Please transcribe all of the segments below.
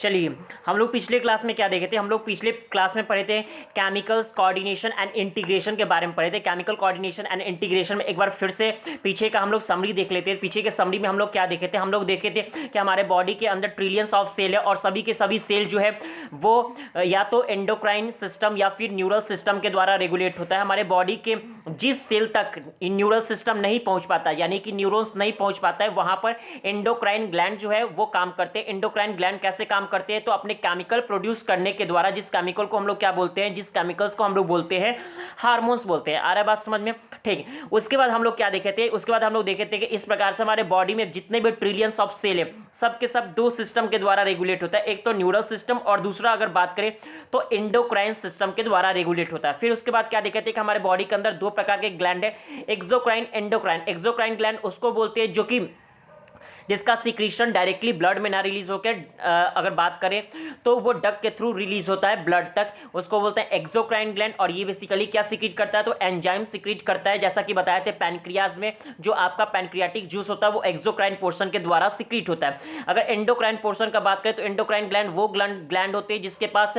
चलिए, हम लोग पिछले क्लास में क्या देखे थे? हम लोग पिछले क्लास में पढ़े थे केमिकल्स कोऑर्डिनेशन एंड इंटीग्रेशन के बारे में पढ़े थे। केमिकल कोऑर्डिनेशन एंड इंटीग्रेशन में एक बार फिर से पीछे का हम लोग समरी देख लेते हैं। पीछे के समरी में हम लोग क्या देखे थे? हम लोग देखे थे कि हमारे बॉडी के अंदर ट्रिलियंस ऑफ सेल है और सभी के सभी सेल जो है वो या तो एंडोक्राइन सिस्टम या फिर न्यूरल सिस्टम के द्वारा रेगुलेट होता है। हमारे बॉडी के जिस सेल तक न्यूरल सिस्टम नहीं पहुंच पाता, यानी कि न्यूरॉन्स नहीं पहुंच पाता है, वहां पर एंडोक्राइन ग्लैंड जो है वो काम करते हैं। एंडोक्राइन ग्लैंड कैसे काम करते हैं? तो अपने केमिकल प्रोड्यूस करने के द्वारा, जिस केमिकल को हम लोग क्या बोलते हैं, जिस केमिकल्स को हम लोग बोलते हैं हार्मोन्स बोलते हैं। आ रहा है बात समझ में? ठीक। उसके बाद हम लोग क्या देखे थे? उसके बाद हम लोग देखे थे कि इस प्रकार से हमारे बॉडी में जितने भी ट्रिलियंस ऑफ सेल है सब के सब दो सिस्टम के द्वारा रेगुलेट होता है। एक तो न्यूरल सिस्टम और दूसरा अगर बात करें तो एंडोक्राइन सिस्टम के द्वारा रेगुलेट होता है। फिर उसके बाद क्या देखे थे कि हमारे बॉडी के अंदर दो प्रकार के ग्लैंड है, एक्सोक्राइन, एंडोक्राइन। एक्सोक्राइन ग्लैंड उसको बोलते हैं जो कि जिसका सिक्रीशन डायरेक्टली ब्लड में ना रिलीज होकर अगर बात करें तो वो डक के थ्रू रिलीज होता है ब्लड तक, उसको बोलते हैं एक्सोक्राइन ग्लैंड। और ये बेसिकली क्या सिक्रीट करता है? तो एंजाइम सिक्रीट करता है। जैसा कि बताया थे पैनक्रियाज में जो आपका पैनक्रियाटिक जूस होता है वो एक्सोक्राइन पोर्शन के द्वारा सिक्रीट होता है। अगर एंडोक्राइन पोर्शन का बात करें तो एंडोक्राइन ग्लैंड वो ग्लैंड होते हैं जिसके पास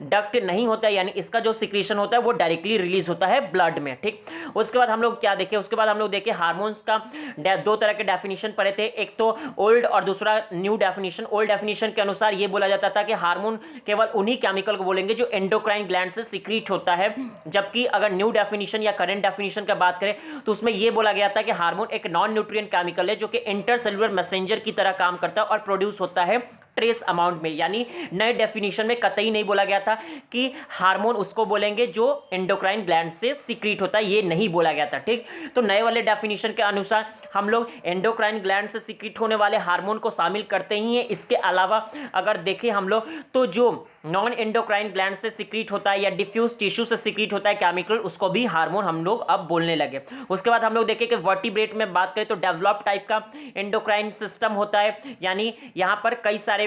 डक्ट नहीं होता है, यानी इसका जो सिक्रीशन होता है वो डायरेक्टली रिलीज होता है ब्लड में। ठीक। उसके बाद हम लोग क्या देखे? उसके बाद हम लोग देखे हार्मोन्स का दो तरह के डेफिनेशन पढ़े थे, एक तो ओल्ड और दूसरा न्यू डेफिनेशन। ओल्ड डेफिनेशन के अनुसार ये बोला जाता था कि हार्मोन केवल उन्हीं केमिकल को बोलेंगे जो एंडोक्राइन ग्लैंड से सिक्रीट होता है, जबकि अगर न्यू डेफिनेशन या करंट डेफिनेशन का बात करें तो उसमें यह बोला गया था कि हार्मोन एक नॉन न्यूट्रिएंट केमिकल है जो कि इंटरसेलुलर मैसेंजर की तरह काम करता है और प्रोड्यूस होता है ट्रेस अमाउंट में। यानी नए डेफिनेशन में कतई नहीं बोला गया था कि हार्मोन उसको बोलेंगे जो एंडोक्राइन ग्लैंड से सिक्रीट होता है, ये नहीं बोला गया था। ठीक। तो नए वाले डेफिनेशन के अनुसार हम लोग एंडोक्राइन ग्लैंड से सिक्रीट होने वाले हार्मोन को शामिल करते ही हैं। इसके अलावा अगर देखें हम लोग तो जो नॉन एंडोक्राइन ग्लैंड से सिक्रीट होता है या डिफ्यूज टिश्यू से सिक्रीट होता है केमिकल, उसको भी हार्मोन हम लोग अब बोलने लगे। उसके बाद हम लोग देखें कि वर्टिब्रेट में बात करें तो डेवलप टाइप का एंडोक्राइन सिस्टम होता है, यानी यहाँ पर कई सारे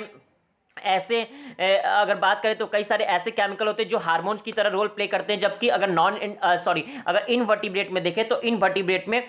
ऐसे अगर बात करें तो कई सारे ऐसे केमिकल होते हैं जो हार्मोन्स की तरह रोल प्ले करते हैं, जबकि अगर अगर इनवर्टिब्रेट में देखें तो इनवर्टिब्रेट में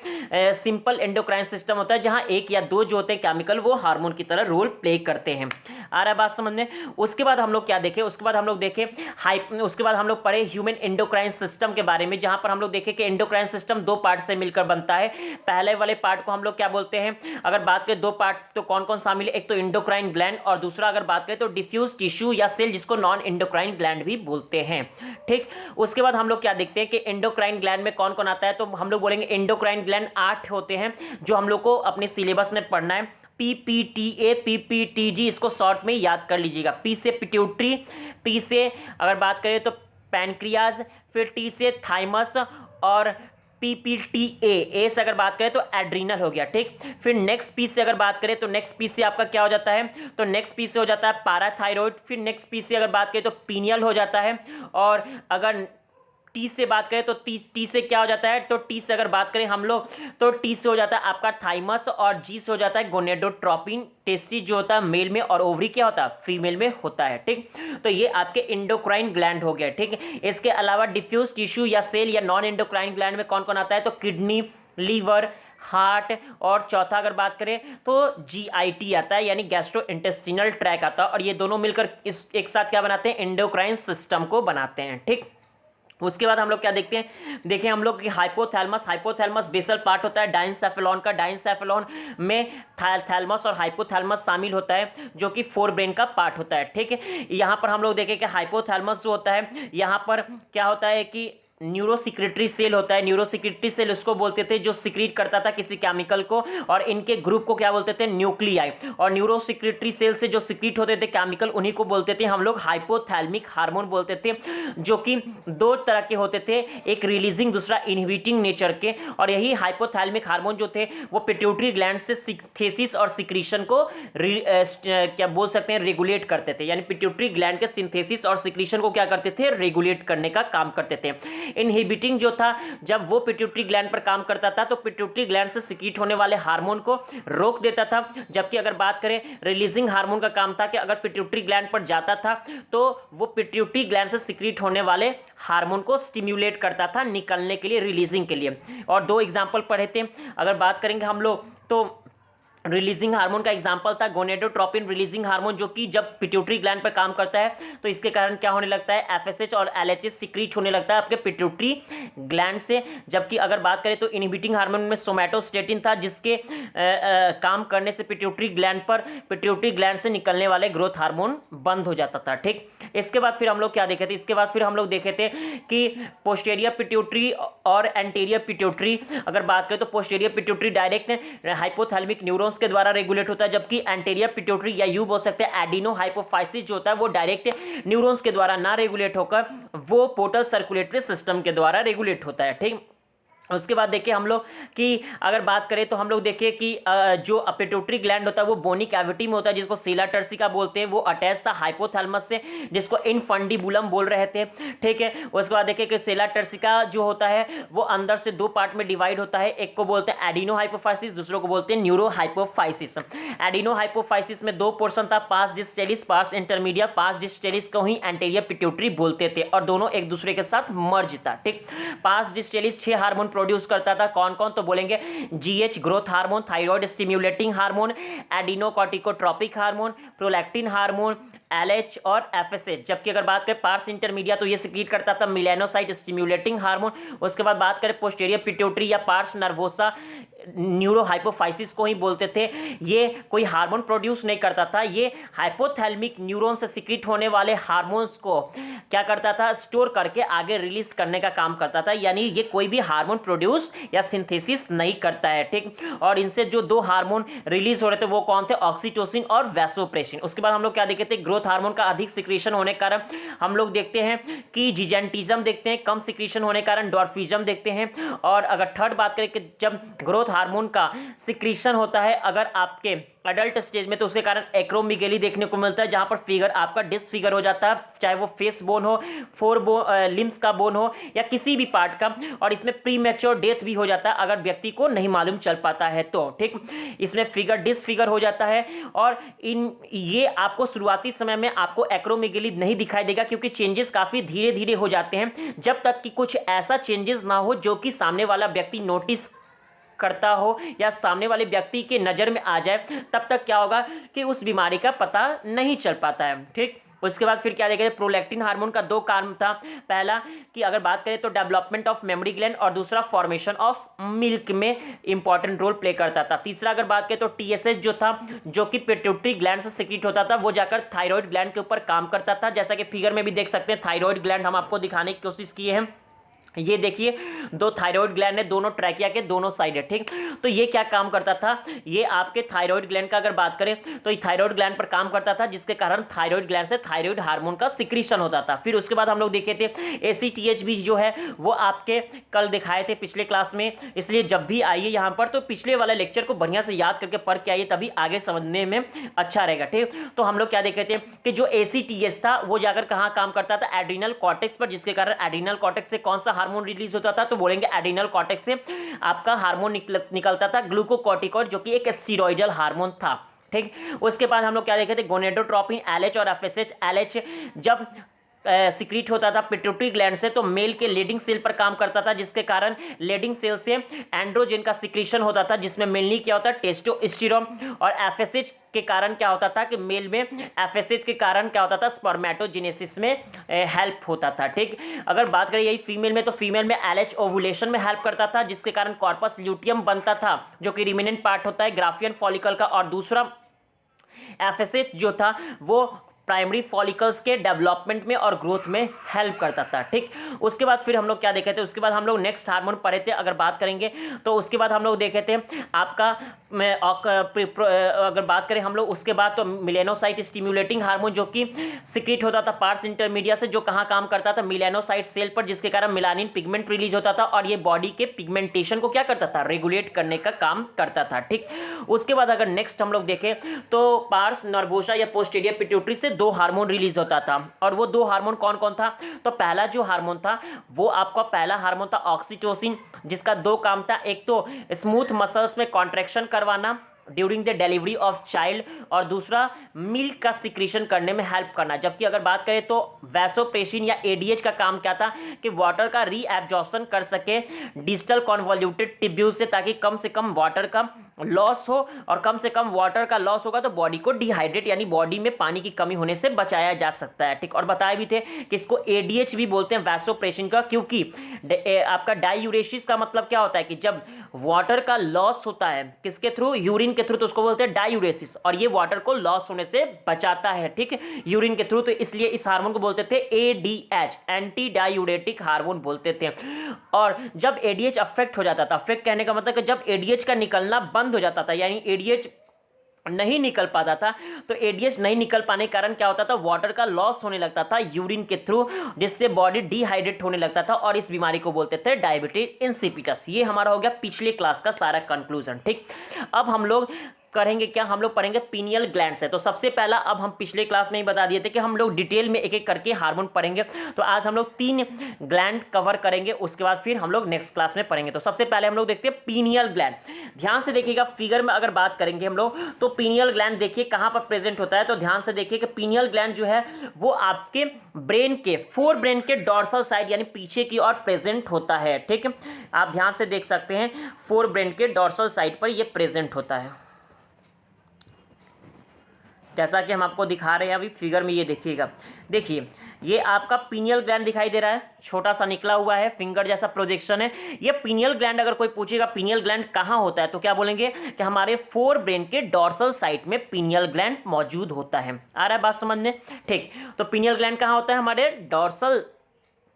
सिंपल एंडोक्राइन सिस्टम होता है जहां एक या दो जो होते हैं केमिकल वो हार्मोन की तरह रोल प्ले करते हैं। आ रहा है बात समझ में? उसके बाद हम लोग क्या देखें? उसके बाद हम लोग देखें उसके बाद हम लोग पढ़े ह्यूमन एंडोक्राइन सिस्टम के बारे में, जहां पर हम लोग देखें कि एंडोक्राइन सिस्टम दो पार्ट से मिलकर बनता है। पहले वाले पार्ट को हम लोग क्या बोलते हैं? अगर बात करें दो पार्ट तो कौन कौन शामिल है? एक तो एंडोक्राइन ग्लैंड और दूसरा अगर बात करें तो डिफ्यूज टिश्यू या सेल जिसको नॉन एंडोक्राइन ग्लैंड भी बोलते हैं। ठीक। उसके बाद हम लोग क्या देखते हैं कि एंडोक्राइन ग्लैंड में कौन कौन आता है? तो हम लोग बोलेंगे एंडोक्राइन ग्लैंड 8 होते हैं जो हम लोग को अपने सिलेबस में पढ़ना है। PPTA, PPTG, इसको शॉर्ट में याद कर लीजिएगा। P से पिट्यूटरी, P से अगर बात करें तो पैनक्रियाज, फिर T से थाइमस और PPTA, ए से अगर बात करें तो एड्रीनल हो गया। ठीक। फिर नेक्स्ट पीस से अगर बात करें तो नेक्स्ट पीस से आपका क्या हो जाता है? तो नेक्स्ट पीस से हो जाता है पैराथायरॉइड। फिर नेक्स्ट पीस से अगर बात करें तो पीनियल हो जाता है। और अगर टी से बात करें तो टी से क्या हो जाता है? तो टी से अगर बात करें हम लोग तो टी से हो जाता है आपका थाइमस और जी से हो जाता है गोनेडोट्रोपिन। टेस्टिस जो होता है मेल में और ओवरी क्या होता है? फीमेल में होता है। ठीक। तो ये आपके एंडोक्राइन ग्लैंड हो गया। ठीक। इसके अलावा डिफ्यूज टिश्यू या सेल या नॉन एंडोक्राइन ग्लैंड में कौन कौन आता है? तो किडनी, लीवर, हार्ट और चौथा अगर बात करें तो GIT आता है, यानी गैस्ट्रो इंटेस्टिनल ट्रैक आता है। और ये दोनों मिलकर इस एक साथ क्या बनाते हैं? एंडोक्राइन सिस्टम को बनाते हैं। ठीक। उसके बाद हम लोग क्या देखते हैं? देखें हम लोग कि हाइपोथैलेमस बेसल पार्ट होता है डाइनसेफेलॉन का। डाइनसेफेलॉन में थैलेमस और हाइपोथैलेमस शामिल होता है जो कि फोर ब्रेन का पार्ट होता है। ठीक है। यहाँ पर हम लोग देखें कि हाइपोथैलेमस जो होता है यहाँ पर क्या होता है कि न्यूरोसिक्रेटरी सेल होता है। न्यूरोसिक्रेटरी सेल उसको बोलते थे जो सिक्रीट करता था किसी केमिकल को, और इनके ग्रुप को क्या बोलते थे? न्यूक्लियाई। और न्यूरोसिक्रेटरी सेल से जो सिक्रीट होते थे केमिकल उन्हीं को बोलते थे हम लोग हाइपोथैलेमिक हार्मोन बोलते थे, जो कि दो तरह के होते थे, एक रिलीजिंग दूसरा इनहिबिटिंग नेचर के। और यही हाइपोथैलेमिक हार्मोन जो थे वो पिट्यूटरी ग्लैंड से सिंथेसिस और सिक्रीशन को क्या बोल सकते हैं? रेगुलेट करते थे। यानी पिट्यूटरी ग्लैंड के सिंथेसिस और सिक्रीशन को क्या करते थे? रेगुलेट करने का काम करते थे। इनहिबिटिंग जो था, जब वो पिट्यूटरी ग्लैंड पर काम करता था तो पिट्यूटरी ग्लैंड से सिक्रीट होने वाले हार्मोन को रोक देता था, जबकि अगर बात करें रिलीजिंग हार्मोन का काम था कि अगर पिट्यूटरी ग्लैंड पर जाता था तो वो पिट्यूटरी ग्लैंड से सिक्रीट होने वाले हार्मोन को स्टिम्युलेट करता था निकलने के लिए, रिलीजिंग के लिए। और दो एग्जांपल पढ़े थे। अगर बात करेंगे हम लोग तो रिलीजिंग हार्मोन का एग्जांपल था गोनेडोट्रोपिन रिलीजिंग हार्मोन, जो कि जब पिट्यूटरी ग्लैंड पर काम करता है तो इसके कारण क्या होने लगता है, एफएसएच और एलएचएस सीक्रेट होने लगता है आपके पिट्यूटरी ग्लैंड से। जबकि अगर बात करें तो इनहिबिटिंग हार्मोन में सोमैटोस्टेटिन था, जिसके काम करने से पिट्यूटरी ग्लैंड से निकलने वाले ग्रोथ हार्मोन बंद हो जाता था। ठीक, इसके बाद फिर हम लोग क्या देखे थे, इसके बाद फिर हम लोग देखे थे कि पोस्टीरियर पिट्यूटरी और एंटीरियर पिट्यूटरी। अगर बात करें तो posterior pituitary direct hypothalamic neurons के द्वारा रेगुलेट होता है, जबकि एंटीरियर पिट्यूटरी या यूं बोल सकते हैं एडिनो हाइपोफाइसिस जो होता है वो डायरेक्ट न्यूरॉन्स के द्वारा ना रेगुलेट होकर वो पोर्टल सर्कुलेटरी सिस्टम के द्वारा रेगुलेट होता है। ठीक, उसके बाद देखिए हम लोग कि अगर बात करें तो हम लोग देखिए कि जो पिट्यूटरी ग्लैंड होता है वो बोनी कैविटी में होता है, जिसको सीला टर्सिका बोलते हैं। वो अटैच था हाइपोथैलेमस से, जिसको इनफंडिबुलम बोल रहे थे। ठीक है, उसके बाद देखिए कि सीला टर्सिका जो होता है वो अंदर से दो पार्ट में डिवाइड होता है। एक को बोलते हैं एडिनो हाइपोफाइसिस, दूसरों को बोलते हैं न्यूरो हाइपोफाइसिस। एडिनो हाइपोफाइसिस में दो पोर्शन था, पास डिस्टेलिस पास इंटरमीडिया। पास डिस्टेलिस को ही एंटीरियर पिट्यूटरी बोलते थे और दोनों एक दूसरे के साथ मर्ज था। ठीक, पास डिस्टेलिस 6 हार्मोन प्रोड्यूस करता था। कौन कौन, तो बोलेंगे GH growth hormone, thyroid stimulating hormone, adrenocorticotropic hormone, prolactin hormone, LH और एफएसएच। जबकि अगर बात करें पार्स इंटरमीडिया तो ये सिक्रीट करता था मिलेनोसाइट स्टिम्युलेटिंग हार्मोन। उसके बाद बात करें पोस्टीरियर पिट्यूटरी या पार्स नर्वोसा न्यूरो हाइपोफाइसिस को ही बोलते थे। ये कोई हार्मोन प्रोड्यूस नहीं करता था, ये हाइपोथैलेमिक न्यूरॉन से सिक्रीट होने वाले हार्मोन्स को क्या करता था, स्टोर करके आगे रिलीज करने का काम करता था। यानी ये कोई भी हार्मोन प्रोड्यूस या सिंथेसिस नहीं करता है। ठीक, और इनसे जो दो हार्मोन रिलीज हो रहे थे वो कौन थे, ऑक्सीटोसिन और वैसोप्रेसिन। उसके बाद हम लोग क्या देखे थे, ग्रोथ हार्मोन का अधिक सिक्रीशन होने के कारण हम लोग देखते हैं कि जिजेंटिज्म देखते हैं, कम सिक्रीशन होने के कारण डॉर्फिज्म देखते हैं। और अगर थर्ड बात करें कि जब ग्रोथ हार्मोन का सिक्रीशन होता है अगर आपके अडल्ट स्टेज में तो उसके कारण एक्रोमिगेली देखने को मिलता है, जहां पर फिगर आपका डिसफिगर हो जाता है, चाहे वो फेस बोन हो, लिम्स का बोन हो या किसी भी पार्ट का। और इसमें प्रीमेच्योर डेथ भी हो जाता है अगर व्यक्ति को नहीं मालूम चल पाता है तो। ठीक, इसमें फिगर डिसफिगर हो जाता है। और ये आपको शुरुआती समय में आपको एक्रोमिगेली नहीं दिखाई देगा, क्योंकि चेंजेस काफी धीरे धीरे हो जाते हैं, जब तक कि कुछ ऐसा चेंजेस ना हो जो कि सामने वाला व्यक्ति नोटिस करता हो या सामने वाले व्यक्ति के नज़र में आ जाए। तब तक क्या होगा कि उस बीमारी का पता नहीं चल पाता है। ठीक, उसके बाद फिर क्या देखें, प्रोलैक्टिन हार्मोन का दो काम था। पहला कि अगर बात करें तो डेवलपमेंट ऑफ मेमोरी ग्लैंड और दूसरा फॉर्मेशन ऑफ मिल्क में इंपॉर्टेंट रोल प्ले करता था। तीसरा अगर बात करें तो टीएसएच जो था, जो कि पिट्यूटरी ग्लैंड से सिक्रीट होता था, वो जाकर थायराइड ग्लैंड के ऊपर काम करता था। जैसा कि फिगर में भी देख सकते हैं, थायराइड ग्लैंड हम आपको दिखाने की कोशिश किए हैं। ये देखिए दो थायराइड ग्लैंड है, दोनों ट्रैकिया के दोनों साइड है। ठीक, तो ये क्या काम करता था, ये आपके थायराइड ग्लैंड का अगर बात करें तो ये थायराइड ग्लैंड पर काम करता था, जिसके कारण थायराइड ग्लैंड से थायराइड हार्मोन का सिक्रीशन होता था। फिर उसके बाद हम लोग देखे थे एसीटीएच भी जो है वो आपके कल दिखाए थे पिछले क्लास में, इसलिए जब भी आइए यहाँ पर तो पिछले वाला लेक्चर को बढ़िया से याद करके पढ़ के आइए, तभी आगे समझने में अच्छा रहेगा। ठीक, तो हम लोग क्या देखे थे कि जो एसीटीएच था वो जाकर कहाँ काम करता था, एड्रीनल कॉर्टेक्स पर, जिसके कारण एड्रीनल कॉर्टेक्स से कौन सा हार्मोन रिलीज होता था, तो बोलेंगे एड्रीनल कॉर्टेक्स से आपका हार्मोन निकलता था ग्लूकोकॉर्टिकॉइड, जो कि एक स्टीरॉयडल हार्मोन था। ठीक, उसके बाद हम लोग क्या देखे थे, गोनेडोट्रोपिन, एलएच और एफएसएच। एलएच जब सिक्रीट होता था पिट्यूटरी ग्लैंड से तो मेल के लीडिंग सेल पर काम करता था, जिसके कारण लीडिंग सेल से एंड्रोजन का सिक्रीशन होता था, जिसमें मेनली क्या होता है, टेस्टोस्टेरोन। और एफएसएच के कारण क्या होता था कि मेल में एफएसएच के कारण क्या होता था, स्पर्मेटोजेनेसिस में हेल्प होता था। ठीक, अगर बात करें यही फीमेल में तो फीमेल में एलएच ओवुलेशन में हेल्प करता था, जिसके कारण कॉर्पस ल्यूटियम बनता था, जो कि रिमिनेंट पार्ट होता है ग्राफियन फॉलिकल का। और दूसरा एफएसएच जो था वो प्राइमरी फॉलिकल्स के डेवलपमेंट में और ग्रोथ में हेल्प करता था। ठीक, उसके बाद फिर हम लोग क्या देखे थे, उसके बाद हम लोग नेक्स्ट हार्मोन पढ़े थे। अगर बात करेंगे तो उसके बाद हम लोग देखे थे आपका अगर बात करें हम लोग उसके बाद तो मिलेनोसाइट स्टिम्युलेटिंग हार्मोन, जो कि सिक्रीट होता था पार्स इंटरमीडिया से, जो कहाँ काम करता था, मिलेनोसाइट सेल पर, जिसके कारण मिलानिन पिगमेंट रिलीज होता था और ये बॉडी के पिगमेंटेशन को क्या करता था, रेगुलेट करने का काम करता था। ठीक, उसके बाद अगर नेक्स्ट हम लोग देखें तो पार्स नर्वोसा या पोस्टीरियर पिट्यूटरी से दो हार्मोन रिलीज होता था। और वो दो हार्मोन कौन कौन था, तो पहला जो हार्मोन था वो आपका पहला हार्मोन था ऑक्सीटोसिन, जिसका दो काम था, एक तो स्मूथ मसल्स में कॉन्ट्रैक्शन करवाना, during the delivery of child, और दूसरा मिल्क का सिक्रीशन करने में हेल्प करना। जबकि अगर बात करें तो वैसोप्रेसिन या एडीएच का काम क्या था कि वाटर का रीएब्जॉर्प्शन कर सके डिजिटल कॉन्वोल्यूटेड टिब्यूल से, ताकि कम से कम वाटर का लॉस हो, और कम से कम वाटर का लॉस होगा तो बॉडी को डिहाइड्रेट यानी बॉडी में पानी की कमी होने से बचाया जा सकता है। ठीक, और बताए भी थे कि इसको एडीएच भी बोलते हैं वैसोप्रेसिन का, क्योंकि आपका डायूरेसिस का मतलब क्या होता है कि जब वाटर का लॉस होता है किसके थ्रू, यूरिन के थ्रू, तो उसको बोलते हैं डायूरेसिस, और ये वाटर को लॉस होने से बचाता है, ठीक, यूरिन के थ्रू। तो इसलिए इस हार्मोन को बोलते थे एडीएच, एंटी डायूरेटिक हार्मोन बोलते थे। और जब एडीएच अफेक्ट हो जाता था, अफेक्ट कहने का मतलब कि जब एडीएच का निकलना बंद हो जाता था, यानी एडीएच नहीं निकल पाता था, तो एडीएच नहीं निकल पाने के कारण क्या होता था, वाटर का लॉस होने लगता था यूरिन के थ्रू, जिससे बॉडी डिहाइड्रेट होने लगता था, और इस बीमारी को बोलते थे डायबिटीज इंसिपिटस। ये हमारा हो गया पिछले क्लास का सारा कंक्लूजन। ठीक, अब हम लोग करेंगे क्या, हम लोग पढ़ेंगे पीनियल ग्लैंड से। तो सबसे पहला, अब हम पिछले क्लास में ही बता दिए थे कि हम लोग डिटेल में एक एक करके हार्मोन पढ़ेंगे, तो आज हम लोग 3 ग्लैंड कवर करेंगे, उसके बाद फिर हम लोग नेक्स्ट क्लास में पढ़ेंगे। तो सबसे पहले हम लोग देखते हैं पीनियल ग्लैंड। ध्यान से देखिएगा, फिगर में अगर बात करेंगे हम लोग तो पीनियल ग्लैंड देखिए कहाँ पर प्रेजेंट होता है, तो ध्यान से देखिए कि पीनियल ग्लैंड जो है वो आपके ब्रेन के, फोर ब्रेन के डॉर्सल साइड यानी पीछे की ओर प्रेजेंट होता है। ठीक है, आप ध्यान से देख सकते हैं, फोर ब्रेन के डॉर्सल साइड पर ये प्रेजेंट होता है, जैसा कि हम आपको दिखा रहे हैं अभी फिगर में। ये देखिएगा, देखिए ये आपका पीनियल ग्लैंड दिखाई दे रहा है, छोटा सा निकला हुआ है, फिंगर जैसा प्रोजेक्शन है। ये पीनियल ग्लैंड, अगर कोई पूछेगा पीनियल ग्लैंड कहाँ होता है, तो क्या बोलेंगे कि हमारे फोर ब्रेन के डॉर्सल साइड में पीनियल ग्लैंड मौजूद होता है। आ रहा है बात समझने? ठीक, तो पीनियल ग्लैंड कहाँ होता है, हमारे dorsal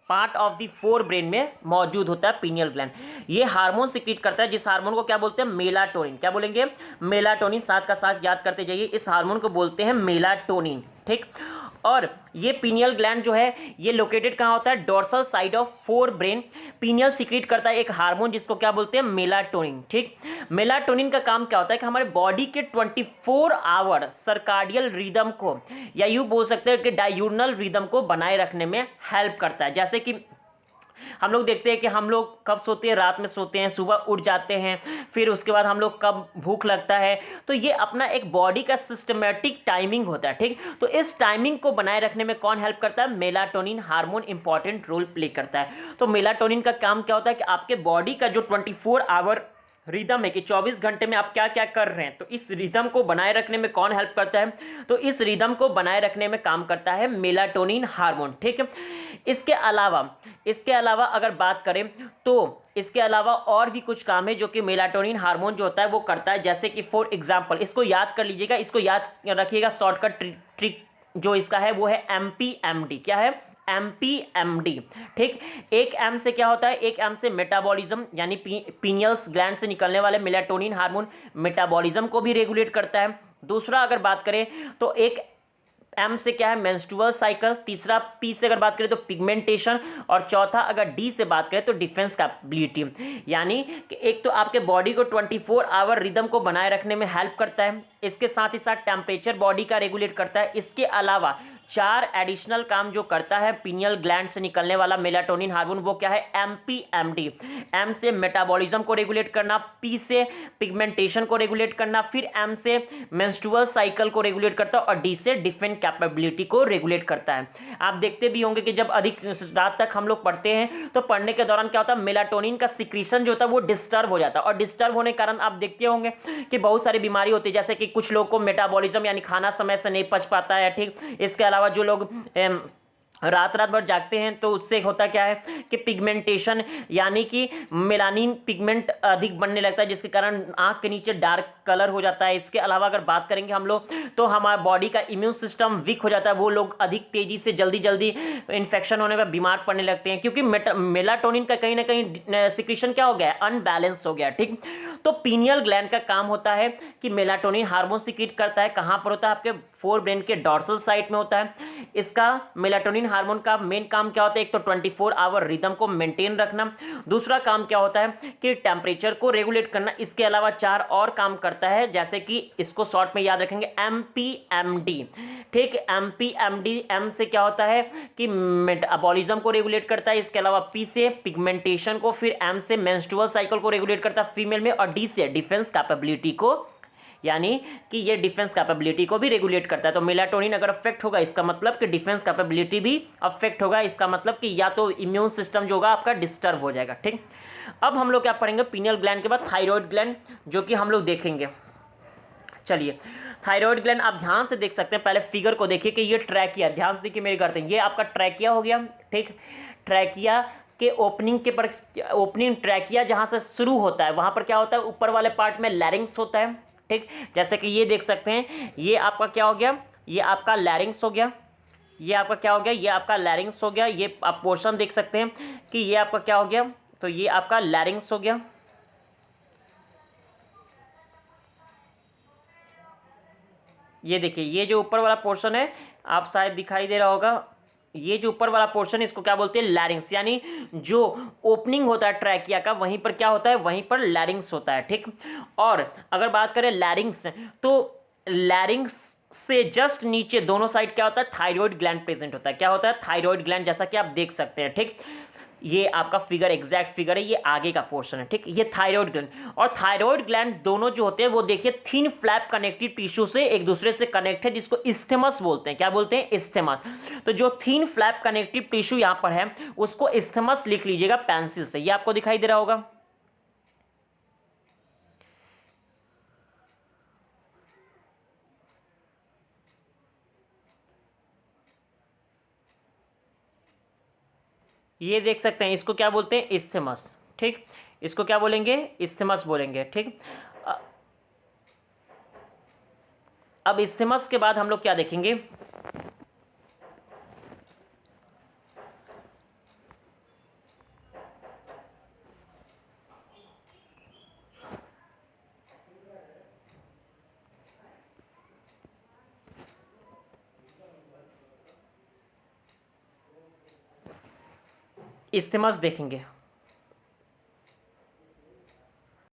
part of the fore brain में मौजूद होता है पीनियल ग्लैंड। ये हार्मोन सिक्रीट करता है, जिस हार्मोन को क्या बोलते हैं, मेलाटोनिन। क्या बोलेंगे, मेलाटोनिन, साथ का साथ याद करते जाइए, इस हार्मोन को बोलते हैं मेलाटोनिन। ठीक, और ये पीनियल ग्लैंड जो है ये लोकेटेड कहाँ होता है, dorsal side of fore brain. Pineal secrete करता है एक हार्मोन जिसको क्या बोलते हैं, मेलाटोनिन। ठीक, मेलाटोनिन का काम क्या होता है कि हमारे बॉडी के 24 आवर सर्काडियल रिदम को, या यूँ बोल सकते हैं कि डायूर्नल रिदम को बनाए रखने में हेल्प करता है। जैसे कि हम लोग देखते हैं कि हम लोग कब सोते हैं, रात में सोते हैं, सुबह उठ जाते हैं, फिर उसके बाद हम लोग कब भूख लगता है, तो ये अपना एक बॉडी का सिस्टमेटिक टाइमिंग होता है। ठीक, तो इस टाइमिंग को बनाए रखने में कौन हेल्प करता है, melatonin hormone important role play करता है। तो मेलाटोनिन का काम क्या होता है कि आपके बॉडी का जो 24 आवर रिदम है कि 24 घंटे में आप क्या क्या कर रहे हैं, तो इस रिदम को बनाए रखने में कौन हेल्प करता है, तो इस रिदम को बनाए रखने में काम करता है मेलाटोनिन हार्मोन। ठीक है, इसके अलावा अगर बात करें तो इसके अलावा और भी कुछ काम है जो कि मेलाटोनिन हार्मोन जो होता है वो करता है। जैसे कि फॉर एग्जांपल, इसको याद कर लीजिएगा, इसको याद रखिएगा, शॉर्टकट ट्रिक जो इसका है वो है एमपीएमडी। क्या है, एमपीएमडी। ठीक, एक एम से क्या होता है, एक एम से मेटाबॉलिज्म, यानी पीनियल्स ग्लैंड से निकलने वाले मेलाटोनिन हार्मोन मेटाबॉलिज्म को भी रेगुलेट करता है। दूसरा अगर बात करें तो एक एम से क्या है, मेंस्ट्रुअल साइकिल। तीसरा पी से अगर बात करें तो पिगमेंटेशन, और चौथा अगर डी से बात करें तो डिफेंस कैपेबिलिटी। यानी कि एक तो आपके बॉडी को 24 आवर रिदम को बनाए रखने में हेल्प करता है, इसके साथ ही साथ टेम्परेचर बॉडी का रेगुलेट करता है। इसके अलावा 4 एडिशनल काम जो करता है पीनियल ग्लैंड से निकलने वाला मेलाटोनिन हार्मोन, वो क्या है, एमपीएमडी। एम से मेटाबॉलिज्म को रेगुलेट करना, पी से पिगमेंटेशन को रेगुलेट करना, फिर एम से मेंस्ट्रुअल साइकिल को रेगुलेट करता है, और डी से डिफेंस कैपेबिलिटी को रेगुलेट करता है। आप देखते भी होंगे कि जब अधिक रात तक हम लोग पढ़ते हैं तो पढ़ने के दौरान क्या होता है, मेलाटोनिन का सिक्रीशन जो होता है वो डिस्टर्ब हो जाता है, और डिस्टर्ब होने के कारण आप देखते होंगे कि बहुत सारी बीमारी होती है, जैसे कि कुछ लोग को मेटाबॉलिज्म यानी खाना समय से नहीं पच पाता है। ठीक, इसके अलावा जो लोग रात भर जागते हैं तो उससे होता क्या है कि पिगमेंटेशन यानी कि मेलानिन पिगमेंट अधिक बनने लगता है, जिसके कारण आंख के नीचे डार्क कलर हो जाता है। इसके अलावा अगर बात करेंगे हम लोग तो हमारा बॉडी का इम्यून सिस्टम वीक हो जाता है, वो लोग अधिक तेजी से जल्दी इन्फेक्शन होने पर बीमार पड़ने लगते हैं, क्योंकि मेलाटोनिन का कहीं ना कहीं सिक्रीशन क्या हो गया है, अनबैलेंस हो गया। ठीक, तो पीनियल ग्लैंड का काम होता है कि मेलाटोनिन हार्मोन सिक्रीट करता है। कहाँ पर होता है, आपके फोर ब्रेन के डॉर्सल साइड में होता है। इसका मेलाटोनिन हार्मोन का मेन काम क्या होता है, एक तो 24 आवर रिदम को मेंटेन रखना, दूसरा काम क्या होता है कि टेम्परेचर को रेगुलेट करना। इसके अलावा 4 और काम करता है, जैसे कि इसको शॉर्ट में याद रखेंगे, एमपीएमडी। ठीक, एमपीएमडी, एम से क्या होता है कि मेटाबॉलिज्म को रेगुलेट करता है, इसके अलावा पी से पिगमेंटेशन को, फिर एम से मेंस्ट्रुअल साइकिल को रेगुलेट करता है फीमेल में, और डी से डिफेंस कैपेबिलिटी को यानी कि ये डिफेंस कैपेबिलिटी को भी रेगुलेट करता है। तो मेलाटोनिन अगर अफेक्ट होगा इसका मतलब कि डिफेंस कैपेबिलिटी भी अफेक्ट होगा, इसका मतलब कि या तो इम्यून सिस्टम जो होगा आपका डिस्टर्ब हो जाएगा। ठीक, अब हम लोग क्या पढ़ेंगे पीनियल ग्लैंड के बाद थायराइड ग्लैंड, जो कि हम लोग देखेंगे। चलिए, थायराइड ग्लैंड आप ध्यान से देख सकते हैं, पहले फिगर को देखिए कि ये ट्रैकिया, ध्यान से देखिए मेरे करते हैं, ये आपका ट्रैकिया हो गया। ठीक, ट्रैकिया के ओपनिंग के पर, ओपनिंग ट्रैकिया जहां से शुरू होता है वहां पर क्या होता है, ऊपर वाले पार्ट में लैरिंग्स होता है। ठीक, जैसे कि ये देख सकते हैं, ये आपका क्या हो गया, ये आपका लैरिंग्स हो गया, ये आपका क्या हो गया, ये आपका लैरिंग्स हो गया। ये आप पोर्शन देख सकते हैं कि ये आपका क्या हो गया, तो ये आपका लैरिंग्स हो गया। ये देखिए, ये जो ऊपर वाला पोर्शन है, आप शायद दिखाई दे रहा होगा, ये जो ऊपर वाला पोर्शन है इसको क्या बोलते हैं, लैरिंग्स, यानी जो ओपनिंग होता है ट्रैकिया का वहीं पर क्या होता है, वहीं पर लैरिंग्स होता है। ठीक, और अगर बात करें लैरिंग्स, तो लैरिंग्स से जस्ट नीचे दोनों साइड क्या होता है, थायराइड ग्लैंड प्रेजेंट होता है। क्या होता है, थायराइड ग्लैंड, जैसा कि आप देख सकते हैं। ठीक, ये आपका फिगर एग्जैक्ट फिगर है, ये आगे का पोर्शन है। ठीक, ये थायराइड ग्लैंड और थायराइड ग्लैंड दोनों जो होते हैं वो देखिए थिन फ्लैप कनेक्टिव टिश्यू से एक दूसरे से कनेक्ट है, जिसको इस्थेमस बोलते हैं। क्या बोलते हैं, इस्थेमस। तो जो थिन फ्लैप कनेक्टिव टिश्यू यहाँ पर है उसको इस्थेमस लिख लीजिएगा पेंसिल से, ये आपको दिखाई दे रहा होगा। ये देख सकते हैं, इसको क्या बोलते हैं, इस्थेमस। ठीक, इसको क्या बोलेंगे, इस्थेमस बोलेंगे। ठीक, अ- अब इस्थेमस के बाद हम लोग क्या देखेंगे, इस्थेमस देखेंगे।